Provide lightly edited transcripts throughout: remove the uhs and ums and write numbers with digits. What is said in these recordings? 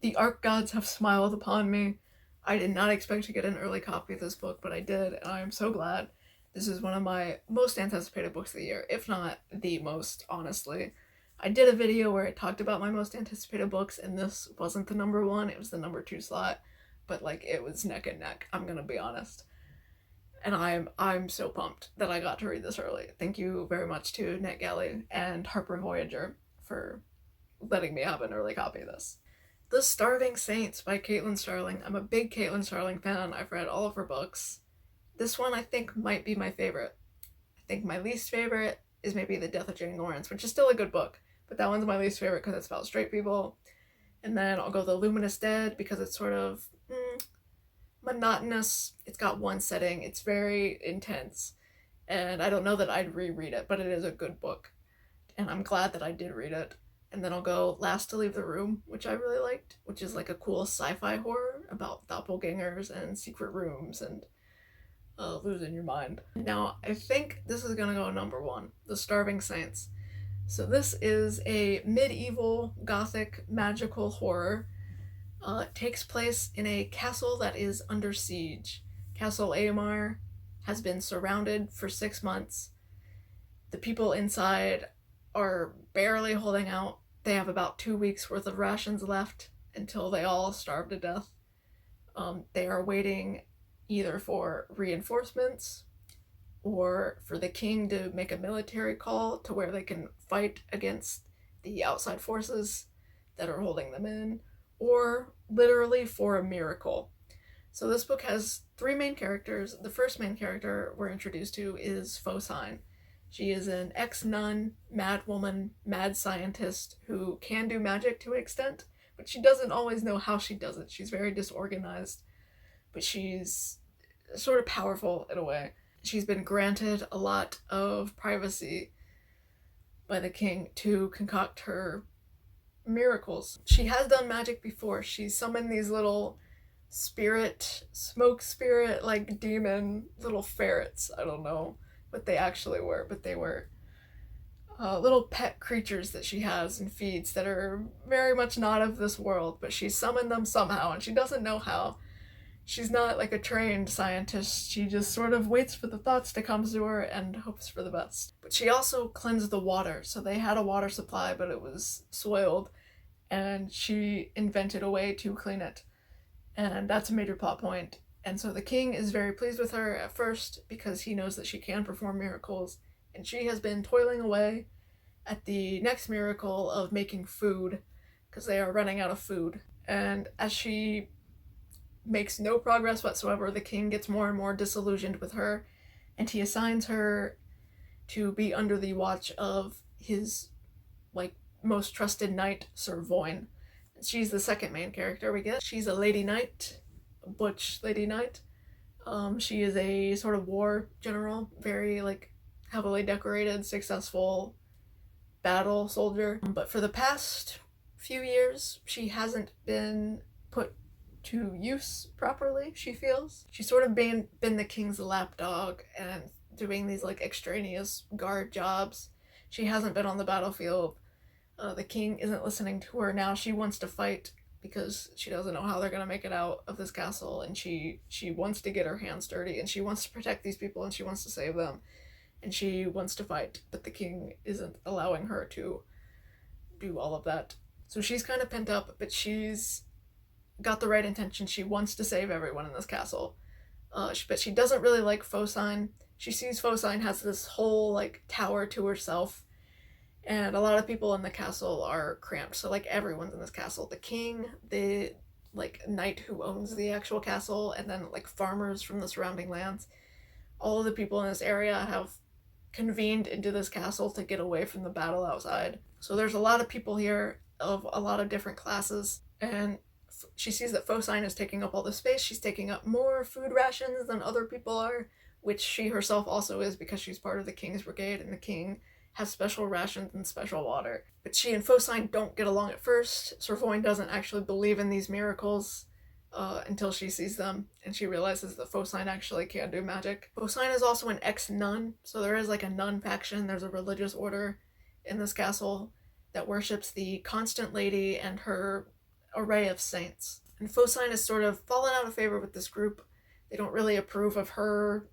The Arc Gods have smiled upon me. I did not expect to get an early copy of this book, but I did, and I am so glad. This is one of my most anticipated books of the year, if not the most, honestly. I did a video where I talked about my most anticipated books, and this wasn't the number one, it was the number two slot, but like it was neck and neck, I'm gonna be honest. And I'm so pumped that I got to read this early. Thank you very much to NetGalley and Harper Voyager for letting me have an early copy of this. The Starving Saints by Caitlin Starling. I'm a big Caitlin Starling fan. I've read all of her books. This one I think might be my favorite. I think my least favorite is maybe The Death of Jane Lawrence, which is still a good book, but that one's my least favorite because it's about straight people. And then I'll go The Luminous Dead because it's sort of monotonous. It's got one setting. It's very intense. And I don't know that I'd reread it, but it is a good book. And I'm glad that I did read it. And then I'll go Last to Leave the Room, which I really liked, which is like a cool sci-fi horror about doppelgangers and secret rooms and losing your mind. Now, I think this is gonna go number one, The Starving Saints. So this is a medieval gothic magical horror. It takes place in a castle that is under siege. Castle Aemar has been surrounded for 6 months. The people inside are barely holding out. They have about 2 weeks worth of rations left until they all starve to death. They are waiting either for reinforcements or for the king to make a military call to where they can fight against the outside forces that are holding them in, or literally for a miracle. So this book has three main characters. The first main character we're introduced to is Phosine. She is an ex-nun, mad woman, mad scientist who can do magic to an extent, but she doesn't always know how she does it. She's very disorganized, but she's sort of powerful in a way. She's been granted a lot of privacy by the king to concoct her miracles. She has done magic before. She summoned these little smoke spirit, like demon little ferrets. I don't know what they actually were, but they were little pet creatures that she has and feeds that are very much not of this world, but she summoned them somehow, and she doesn't know how. She's not like a trained scientist. She just sort of waits for the thoughts to come to her and hopes for the best. But she also cleansed the water. So they had a water supply, but it was soiled, and she invented a way to clean it. And that's a major plot point. And so the king is very pleased with her at first because he knows that she can perform miracles, and she has been toiling away at the next miracle of making food because they are running out of food. And as she makes no progress whatsoever, the king gets more and more disillusioned with her, and he assigns her to be under the watch of his like most trusted knight, Sir Voin. She's the second main character we get. She's a lady knight, a butch lady knight. She is a sort of war general, very like heavily decorated, successful battle soldier. But for the past few years, she hasn't been put to use properly, she feels. She's sort of been the king's lapdog and doing these like extraneous guard jobs. She hasn't been on the battlefield. The king isn't listening to her now. She wants to fight because she doesn't know how they're going to make it out of this castle, and she wants to get her hands dirty, and she wants to protect these people, and she wants to save them, and she wants to fight, but the king isn't allowing her to do all of that. So she's kind of pent up, but she's got the right intention. She wants to save everyone in this castle. But she doesn't really like Phosine. She sees Phosine has this whole like tower to herself, and a lot of people in the castle are cramped. So like everyone's in this castle. The king, the like knight who owns the actual castle, and then like farmers from the surrounding lands. All of the people in this area have convened into this castle to get away from the battle outside. So there's a lot of people here of a lot of different classes, and she sees that Phosine is taking up all the space. She's taking up more food rations than other people are, which she herself also is because she's part of the king's brigade, and the king has special rations and special water. But she and Phosine don't get along at first. Sir Voin doesn't actually believe in these miracles until she sees them, and she realizes that Phosine actually can do magic. Phosine is also an ex-nun, so there is like a nun faction. There's a religious order in this castle that worships the Constant Lady and her array of saints. And Phocine has sort of fallen out of favor with this group. They don't really approve of her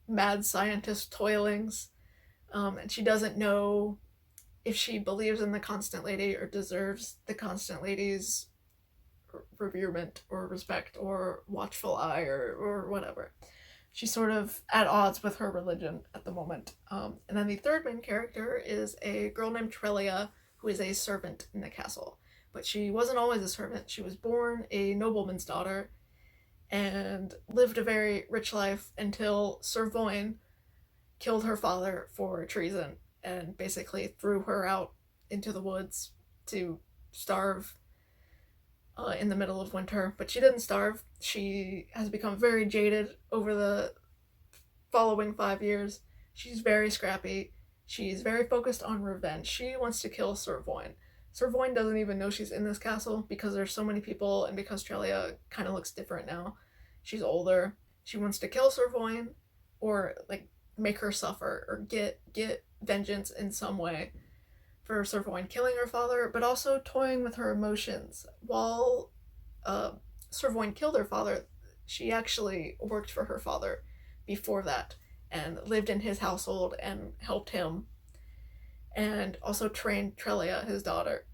mad scientist toilings, and she doesn't know if she believes in the Constant Lady or deserves the Constant Lady's reverement or respect or watchful eye or whatever. She's sort of at odds with her religion at the moment. And then the third main character is a girl named Trelia, who is a servant in the castle. But she wasn't always a servant. She was born a nobleman's daughter and lived a very rich life until Sir Voin killed her father for treason and basically threw her out into the woods to starve in the middle of winter. But she didn't starve. She has become very jaded over the following 5 years. She's very scrappy. She's very focused on revenge. She wants to kill Sir Voin. Sir Voin doesn't even know she's in this castle because there's so many people, and because Trelia kind of looks different now. She's older. She wants to kill Sir Voin, or like make her suffer, or get vengeance in some way for Sir Voin killing her father, but also toying with her emotions. While Sir Voin killed her father, she actually worked for her father before that and lived in his household and helped him, and also trained Trelia, his daughter,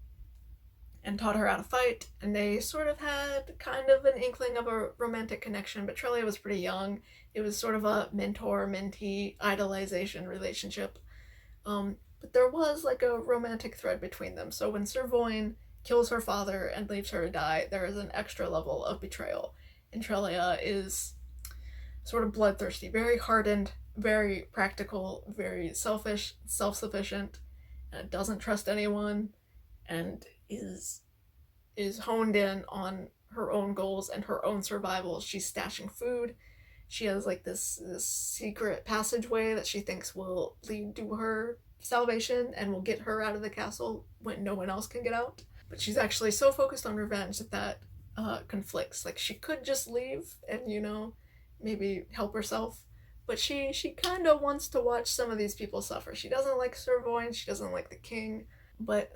and taught her how to fight. And they sort of had kind of an inkling of a romantic connection, but Trelia was pretty young. It was sort of a mentor-mentee idolization relationship. But there was like a romantic thread between them. So when Sir Voin kills her father and leaves her to die, there is an extra level of betrayal. And Trelia is sort of bloodthirsty, very hardened, very practical, very selfish, self-sufficient, and doesn't trust anyone, and is honed in on her own goals and her own survival. She's stashing food. She has like this secret passageway that she thinks will lead to her salvation and will get her out of the castle when no one else can get out. But she's actually so focused on revenge that conflicts. Like, she could just leave and, you know, maybe help herself, but she kind of wants to watch some of these people suffer. She doesn't like Sir Voin, she doesn't like the king, but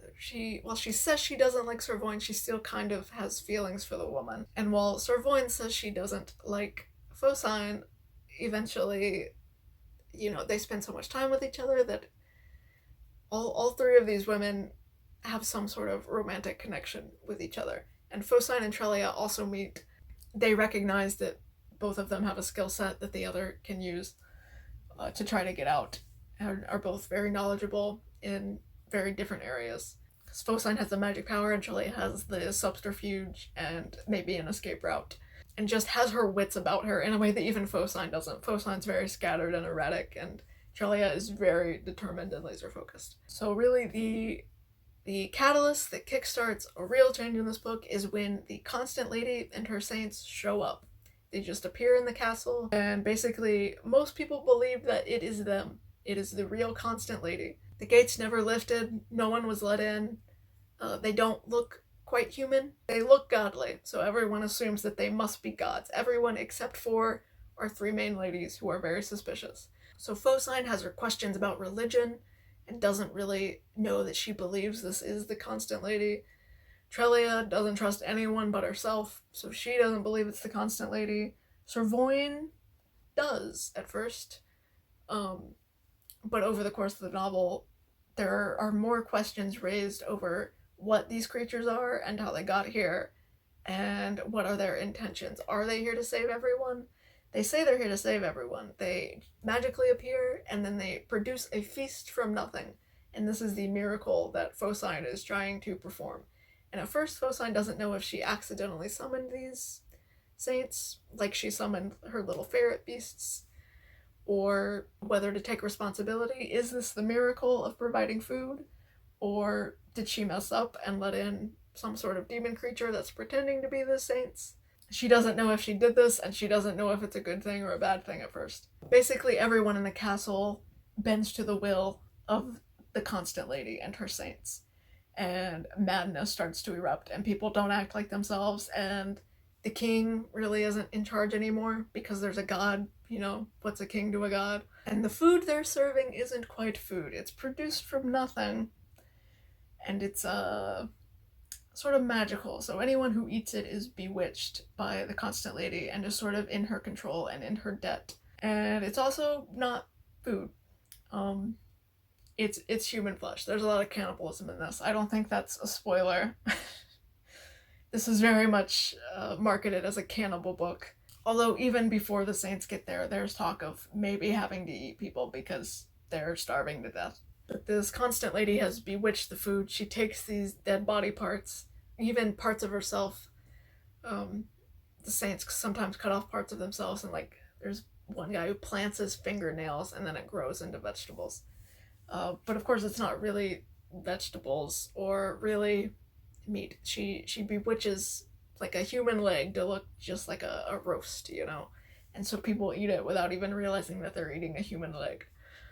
while she says she doesn't like Sir Voin, she still kind of has feelings for the woman. And while Sir Voin says she doesn't like Phocine, eventually, you know, they spend so much time with each other that all three of these women have some sort of romantic connection with each other. And Phocine and Trelia also meet. They recognize that both of them have a skill set that the other can use to try to get out, and are both very knowledgeable in very different areas. Because Phocine has the magic power and Trelia has the subterfuge and maybe an escape route, and just has her wits about her in a way that even Phocine doesn't. Phocine's very scattered and erratic, and Trelia is very determined and laser focused. So really the catalyst that kickstarts a real change in this book is when the Constant Lady and her saints show up. They just appear in the castle, and basically most people believe that it is them. It is the real Constant Lady. The gates never lifted, no one was let in. They don't look quite human. They look godly, so everyone assumes that they must be gods. Everyone except for our three main ladies, who are very suspicious. So Phocine has her questions about religion and doesn't really know that she believes this is the Constant Lady. Trelia doesn't trust anyone but herself, so she doesn't believe it's the Constant Lady. Sir Voin does at first, but over the course of the novel, there are more questions raised over what these creatures are and how they got here, and what are their intentions. Are they here to save everyone? They say they're here to save everyone. They magically appear, and then they produce a feast from nothing, and this is the miracle that Phocine is trying to perform. And at first, Phocine doesn't know if she accidentally summoned these saints, like she summoned her little ferret beasts, or whether to take responsibility. Is this the miracle of providing food? Or did she mess up and let in some sort of demon creature that's pretending to be the saints? She doesn't know if she did this, and she doesn't know if it's a good thing or a bad thing at first. Basically, everyone in the castle bends to the will of the Constant Lady and her saints, and madness starts to erupt, and people don't act like themselves, and the king really isn't in charge anymore because there's a god. You know, what's a king to a god? And the food they're serving isn't quite food. It's produced from nothing, and it's sort of magical. So anyone who eats it is bewitched by the Constant Lady and is sort of in her control and in her debt. And it's also not food. It's human flesh. There's a lot of cannibalism in this. I don't think that's a spoiler. This is very much marketed as a cannibal book. Although even before the Saints get there, there's talk of maybe having to eat people because they're starving to death. But this Constant Lady has bewitched the food. She takes these dead body parts, even parts of herself. The Saints sometimes cut off parts of themselves, and like there's one guy who plants his fingernails and then it grows into vegetables. But of course, it's not really vegetables or really meat. She bewitches like a human leg to look just like a roast, you know? And so people eat it without even realizing that they're eating a human leg.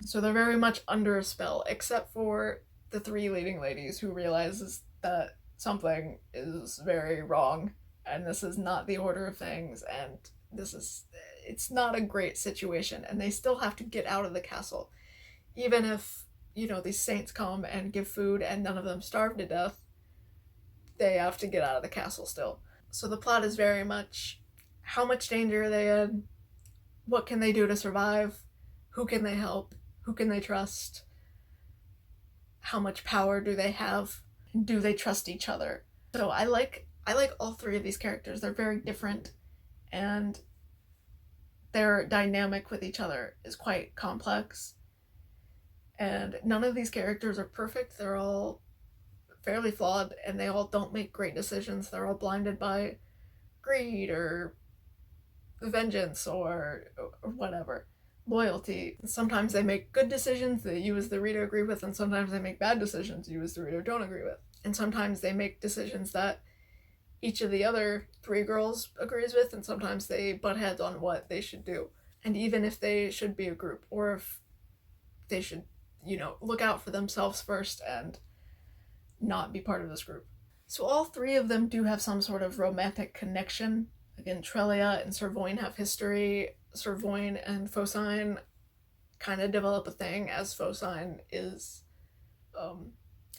So they're very much under a spell, except for the three leading ladies who realizes that something is very wrong and this is not the order of things and it's not a great situation, and they still have to get out of the castle. Even if, you know, these saints come and give food and none of them starve to death, they have to get out of the castle still. So the plot is very much how much danger are they in, what can they do to survive, who can they help, who can they trust, how much power do they have, and do they trust each other. So I like all three of these characters. They're very different, and their dynamic with each other is quite complex. And none of these characters are perfect. They're all fairly flawed, and they all don't make great decisions. They're all blinded by greed or vengeance or whatever. Loyalty. Sometimes they make good decisions that you as the reader agree with, and sometimes they make bad decisions you as the reader don't agree with. And sometimes they make decisions that each of the other three girls agrees with, and sometimes they butt heads on what they should do. And even if they should be a group, or if they should, you know, look out for themselves first and not be part of this group. So all three of them do have some sort of romantic connection. Again, Trelia and Servoin have history. Servoin and Phocine kind of develop a thing as Phocine is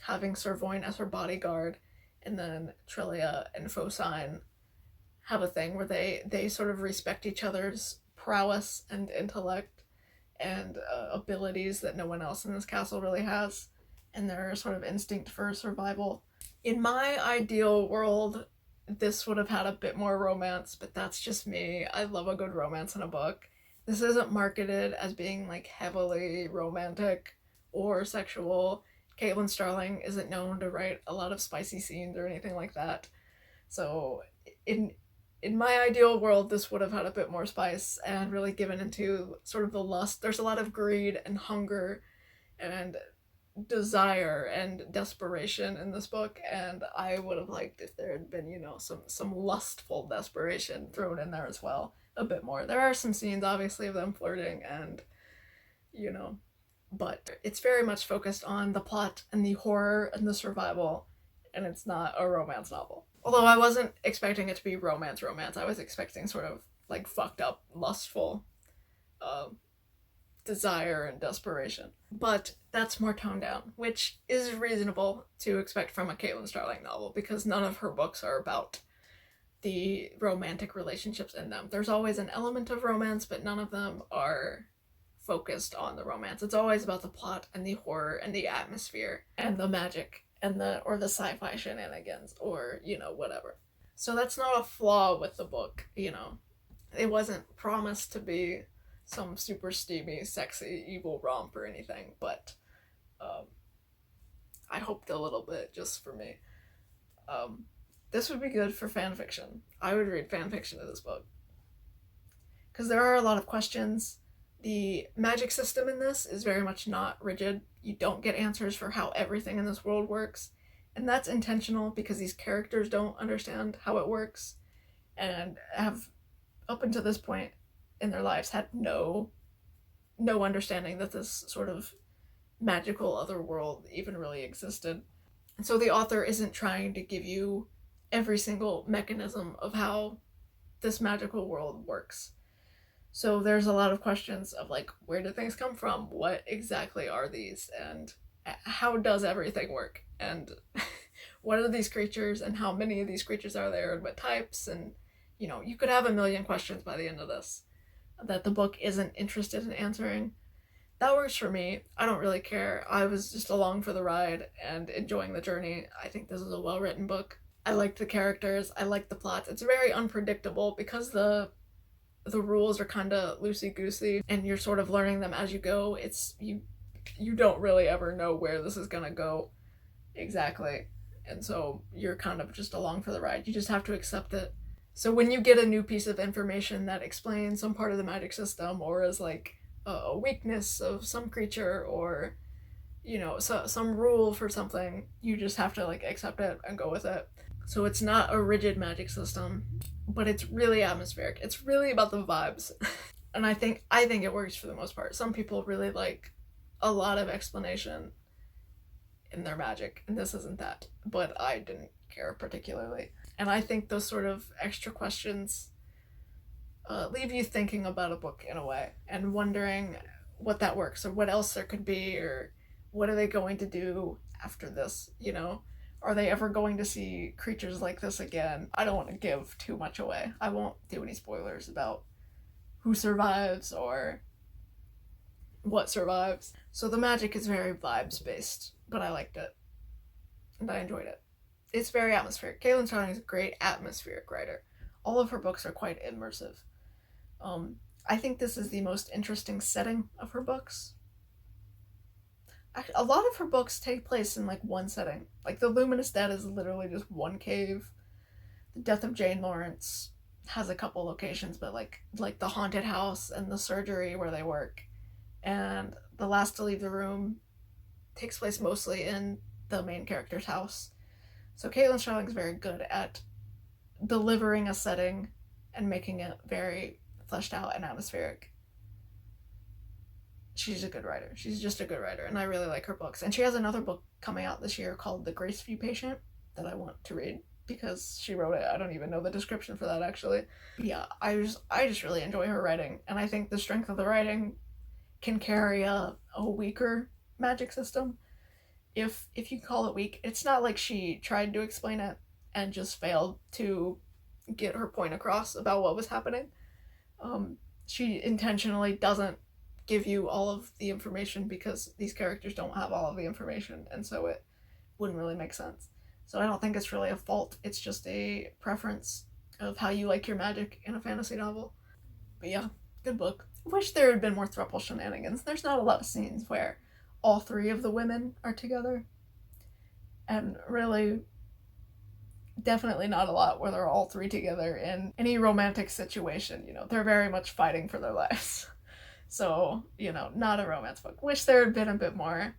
having Servoin as her bodyguard, and then Trelia and Phocine have a thing where they sort of respect each other's prowess and intellect and abilities that no one else in this castle really has, and their sort of instinct for survival. In my ideal world, this would have had a bit more romance, but that's just me. I love a good romance in a book. This isn't marketed as being like heavily romantic or sexual. Caitlin Starling isn't known to write a lot of spicy scenes or anything like that. So in my ideal world, this would have had a bit more spice and really given into sort of the lust. There's a lot of greed and hunger and desire and desperation in this book, and I would have liked if there had been, you know, some lustful desperation thrown in there as well, a bit more. There are some scenes obviously of them flirting and, you know, but it's very much focused on the plot and the horror and the survival, and it's not a romance novel. Although I wasn't expecting it to be romance. I was expecting sort of like fucked up, lustful desire and desperation. But that's more toned down, which is reasonable to expect from a Caitlin Starling novel, because none of her books are about the romantic relationships in them. There's always an element of romance, but none of them are focused on the romance. It's always about the plot and the horror and the atmosphere and the magic and the sci-fi shenanigans, or, you know, whatever. So that's not a flaw with the book, you know. It wasn't promised to be some super steamy, sexy, evil romp or anything, but I hoped a little bit just for me. This would be good for fan fiction. I would read fan fiction of this book, because there are a lot of questions. The magic system in this is very much not rigid. You don't get answers for how everything in this world works, and that's intentional because these characters don't understand how it works and have, up until this point in their lives, had no understanding that this sort of magical other world even really existed. And so the author isn't trying to give you every single mechanism of how this magical world works. So there's a lot of questions of like, where do things come from? What exactly are these? And how does everything work? And what are these creatures and how many of these creatures are there and what types, and you could have a million questions by the end of this that the book isn't interested in answering. That works for me. I don't really care. I was just along for the ride and enjoying the journey. I think this is a well-written book. I liked the characters. I liked the plots. It's very unpredictable because the rules are kind of loosey-goosey and you're sort of learning them as you go. It's you don't really ever know where this is going to go exactly. And so you're kind of just along for the ride. You just have to accept it. So when you get a new piece of information that explains some part of the magic system, or is like a weakness of some creature, or some rule for something, you just have to like accept it and go with it. So it's not a rigid magic system, but it's really atmospheric. It's really about the vibes. And I think it works for the most part. Some people really like a lot of explanation in their magic, and this isn't that. But I didn't care particularly. And I think those sort of extra questions leave you thinking about a book in a way and wondering what that works, or what else there could be, or what are they going to do after this, Are they ever going to see creatures like this again? I don't want to give too much away. I won't do any spoilers about who survives or what survives. So the magic is very vibes based, but I liked it. And I enjoyed it. It's very atmospheric. Caitlin Starling is a great atmospheric writer. All of her books are quite immersive. I think this is the most interesting setting of her books. Actually, a lot of her books take place in like one setting. Like The Luminous Dead is literally just one cave. The Death of Jane Lawrence has a couple locations, but like the haunted house and the surgery where they work, and The Last to Leave the Room takes place mostly in the main character's house. So Caitlin Starling is very good at delivering a setting and making it very fleshed out and atmospheric. She's a good writer. She's just a good writer, and I really like her books. And she has another book coming out this year called The Graceview Patient that I want to read because she wrote it. I don't even know the description for that, actually. But yeah, I just really enjoy her writing, and I think the strength of the writing can carry a weaker magic system. If you call it weak, it's not like she tried to explain it and just failed to get her point across about what was happening. She intentionally doesn't give you all of the information because these characters don't have all of the information, and so it wouldn't really make sense. So I don't think it's really a fault. It's just a preference of how you like your magic in a fantasy novel. But yeah, good book. I wish there had been more throuple shenanigans. There's not a lot of scenes where all three of the women are together, and really definitely not a lot where they're all three together in any romantic situation. They're very much fighting for their lives. So, not a romance book. Wish there had been a bit more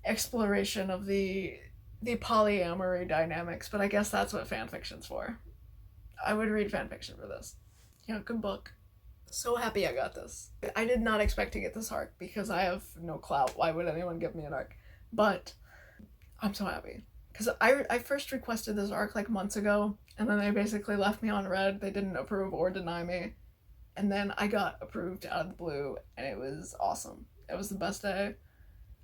exploration of the polyamory dynamics, but I guess that's what fanfiction's for. I would read fanfiction for this. Good book. So happy I got this. I did not expect to get this arc because I have no clout. Why would anyone give me an arc? But I'm so happy. Because I first requested this arc like months ago, and then they basically left me on red. They didn't approve or deny me. And then I got approved out of the blue, and it was awesome. It was the best day.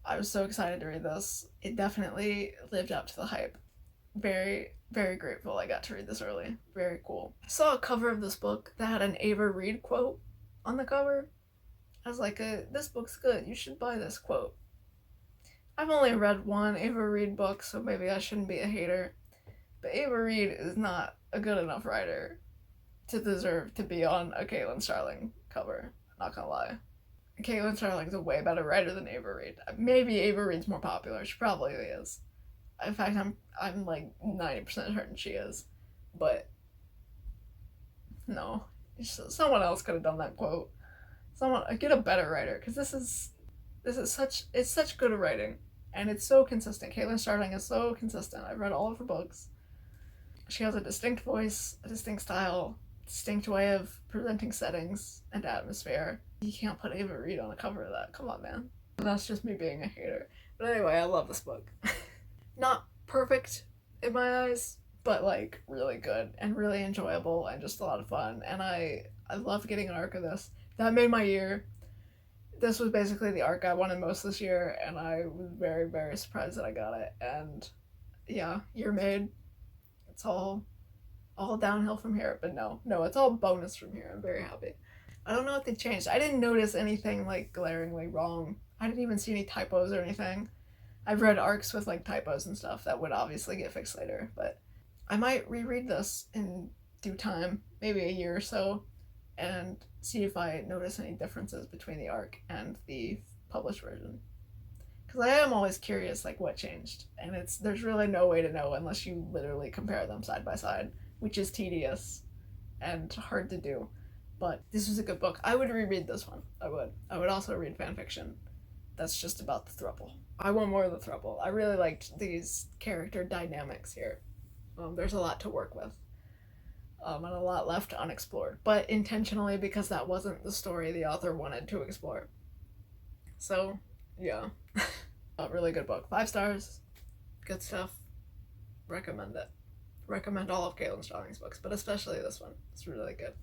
I was so excited to read this. It definitely lived up to the hype. Very, very grateful I got to read this early. Very cool. I saw a cover of this book that had an Ava Reid quote on the cover. I was like, this book's good. You should buy this quote. I've only read one Ava Reid book, so maybe I shouldn't be a hater. But Ava Reid is not a good enough writer to deserve to be on a Caitlin Starling cover. Not gonna lie. Caitlin Starling's a way better writer than Ava Reid. Maybe Ava Reid's more popular. She probably is. In fact, I'm like 90% certain she is. But no. Someone else could have done that quote. Get a better writer, because this is such good writing, and it's so consistent. Caitlin Starling is so consistent. I've read all of her books. She has a distinct voice, a distinct style, distinct way of presenting settings and atmosphere. You can't put Ava Reid on a cover of that. Come on, man. That's just me being a hater. But anyway, I love this book. Not perfect in my eyes, but like really good and really enjoyable and just a lot of fun. And I loved getting an arc of this. That made my year. This was basically the arc I wanted most this year, and I was very, very surprised that I got it. And yeah, you're made. It's all downhill from here. But no, it's all bonus from here. I'm very happy. I don't know what they changed. I didn't notice anything like glaringly wrong. I didn't even see any typos or anything. I've read arcs with like typos and stuff that would obviously get fixed later, but I might reread this in due time, maybe a year or so, and see if I notice any differences between the arc and the published version. Because I am always curious, like what changed, and there's really no way to know unless you literally compare them side by side, which is tedious and hard to do. But this was a good book. I would reread this one. I would. I would also read fan fiction that's just about the throuple. I want more of the throuple. I really liked these character dynamics here. There's a lot to work with, and a lot left unexplored, but intentionally because that wasn't the story the author wanted to explore. So, yeah, a really good book. 5 stars, good stuff. Recommend it. Recommend all of Caitlin Starling's books, but especially this one. It's really good.